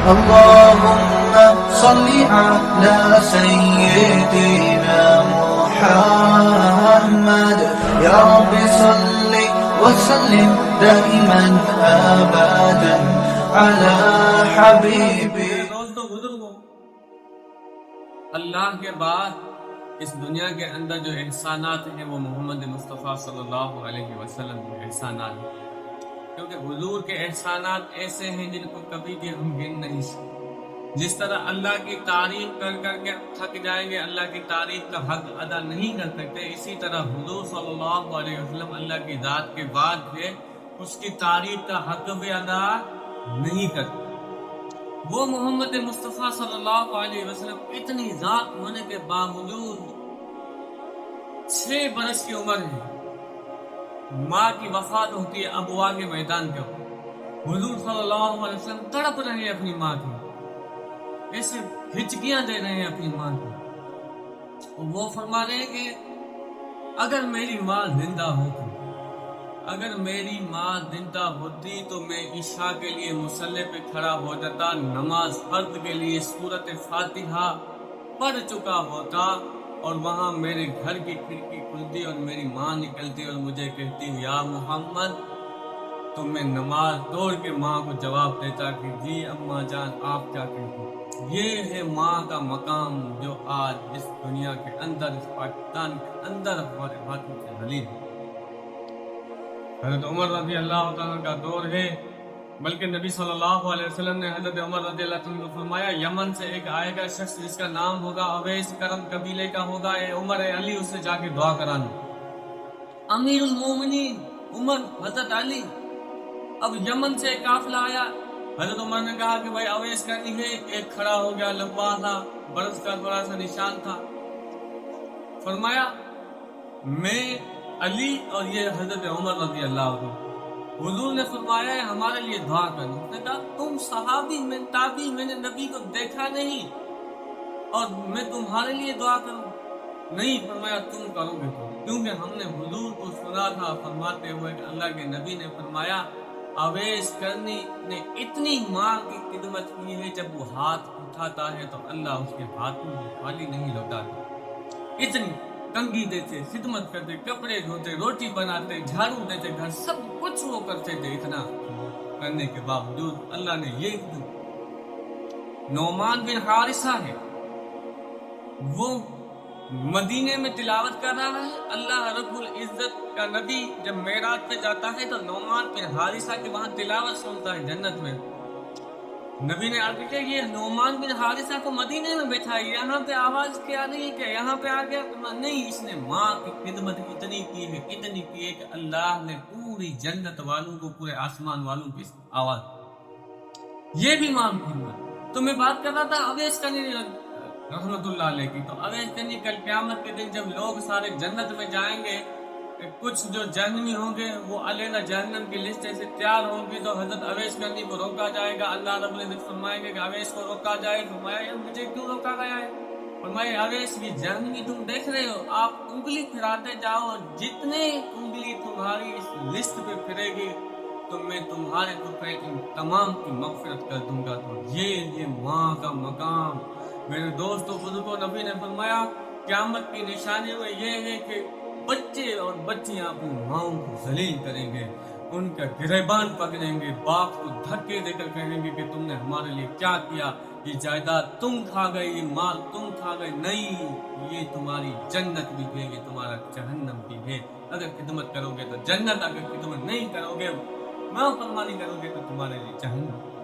اللهم صل على سيدنا محمد يا رب صل وسلم دائما ابدا على حبيبي. دوستو بزرگوں، اللہ کے بعد اس دنیا کے اندر جو احسانات ہیں وہ محمد مصطفیٰ صلی اللہ علیہ وسلم کے احسانات ہیں، کیونکہ حضور کے احسانات ایسے ہیں جن کو کبھی بھی ہم گن نہیں سکتے. جس طرح اللہ کی تعریف کر کر کے تھک جائیں گے، اللہ کی تعریف کا حق ادا نہیں کر سکتے، اسی طرح حضور صلی اللہ علیہ وسلم اللہ کی ذات کے بعد تھے، اس کی تعریف کا حق بھی ادا نہیں کرتے. وہ محمد مصطفیٰ صلی اللہ علیہ وسلم اتنی ذات ہونے کے باوجود 6 برس کی عمر ہے، ماں کی وفات ہوتی ہے ابوا کے میدان کے اوپر. حضور صلی اللہ علیہ وسلم تڑپ رہے ہیں اپنی ماں کی، ایسے ہچکیاں دے رہے ہیں اپنی ماں کو. وہ فرما رہے ہیں کہ اگر میری ماں زندہ ہوتی، اگر میری ماں زندہ ہوتی تو میں عشاء کے لیے مصلی پہ کھڑا ہو جاتا، نماز فرض کے لیے سورۃ فاتحہ پڑھ چکا ہوتا، اور وہاں میرے گھر کی کھڑکی کھلتی اور میری ماں نکلتی اور مجھے کہتی یا محمد. تو میں نماز توڑ کے ماں کو جواب دیتا کہ جی اماں جان آپ کیا کہتی. یہ ہے ماں کا مقام جو آج اس دنیا کے اندر، اس پاکستان کے اندر ہمارے ہاتھوں سے ذلیل ہے. حضرت عمر رضی اللہ تعالیٰ کا دور ہے، بلکہ نبی صلی اللہ علیہ وسلم نے حضرت عمر رضی اللہ عنہ کو فرمایا یمن سے ایک آئے گا شخص جس کا نام ہوگا اویس کرم قبیلے کا ہوگا، اے عمر اے علی اس سے جا کے دعا کرانا. امیر المومنین عمر حضرت علی. اب یمن سے ایک قافلہ آیا، حضرت عمر نے کہا کہ بھائی اویس کرنی ہے. ایک کھڑا ہو گیا، لمبا تھا، برس کا بڑا سا نشان تھا. فرمایا میں علی اور یہ حضرت عمر رضی اللہ عنہ. حضور نے فرمایا ہے ہمارے لیے دعا کرنا. اس نے کہا تم صحابی، میں تابعی، میں نے نبی کو دیکھا نہیں اور میں تمہارے لیے دعا کروں؟ نہیں. فرمایا تم کرو گے تو، کیونکہ ہم نے حضور کو سنا تھا فرماتے ہوئے کہ اللہ کے نبی نے فرمایا اویس کرنی نے اتنی ماں کی خدمت کی ہے، جب وہ ہاتھ اٹھاتا ہے تو اللہ اس کے ہاتھوں کو خالی نہیں لوٹاتا. اتنی تنگی دیتے، خدمت کرتے، کپڑے دھوتے، روٹی بناتے، جھاڑو دیتے، گھر سب کچھ وہ کرتے تھے. اتنا کرنے کے باوجود اللہ نے یہ حکم. نعمان بن حارثہ ہے، وہ مدینے میں تلاوت کر رہا ہے. اللہ رب العزت کا نبی جب معراج پہ جاتا ہے تو نعمان بن حارثہ کے وہاں تلاوت سنتا ہے جنت میں. نبی نے عرض کیا یہ نعمان بن حارثہ کو مدینے میں بیٹھا ہے، یہاں پہ آواز کیا نہیں کہ یہاں پہ آ گیا؟ نہیں، اس نے ماں کی خدمت اتنی کی ہے کہ اللہ نے پوری جنت والوں کو، پورے آسمان والوں کی آواز. یہ بھی ماں کی خدمت. تو میں بات کر رہا تھا اویس کرنی رحمت اللہ علیہ کی. تو اویس کرنی کل قیامت کے دن جب لوگ سارے جنت میں جائیں گے، کچھ جو جہنمی ہوں گے وہ علیحدہ جہنم کی لسٹ سے تیار ہوں گی، تو حضرت اویس کرنی کو روکا جائے گا. اللہ رب العزت فرمائیں گے کہ اویس کو روکا جائے. فرمایا یہ مجھے کیوں روکا گیا ہے؟ فرمایا اویس یہ جہنمی تم دیکھ رہے ہو، آپ انگلی پھراتے جاؤ، جتنے انگلی تمہاری اس لسٹ پہ پھرے گی تو میں تمہارے خطے تمام کی مغفرت کر دوں گا. تو یہ ماں کا مقام. میرے دوستو بزرگوں، نبی نے فرمایا قیامت کی نشانی میں یہ ہے کہ بچے اور بچیاں اپنی ماؤں کو ذلیل کریں گے، ان کا گریبان پکڑیں گے، باپ کو دھکے دے کر کہیں گے کہ تم نے ہمارے لیے کیا کیا، یہ جائیداد تم کھا گئے، یہ مال تم کھا گئے. نہیں، یہ تمہاری جنت بھی ہے، یہ تمہارا جہنم بھی ہے. اگر خدمت کرو گے تو جنت، اگر خدمت نہیں کرو گے، فرمانی کرو گے تو تمہارے لیے جہنم.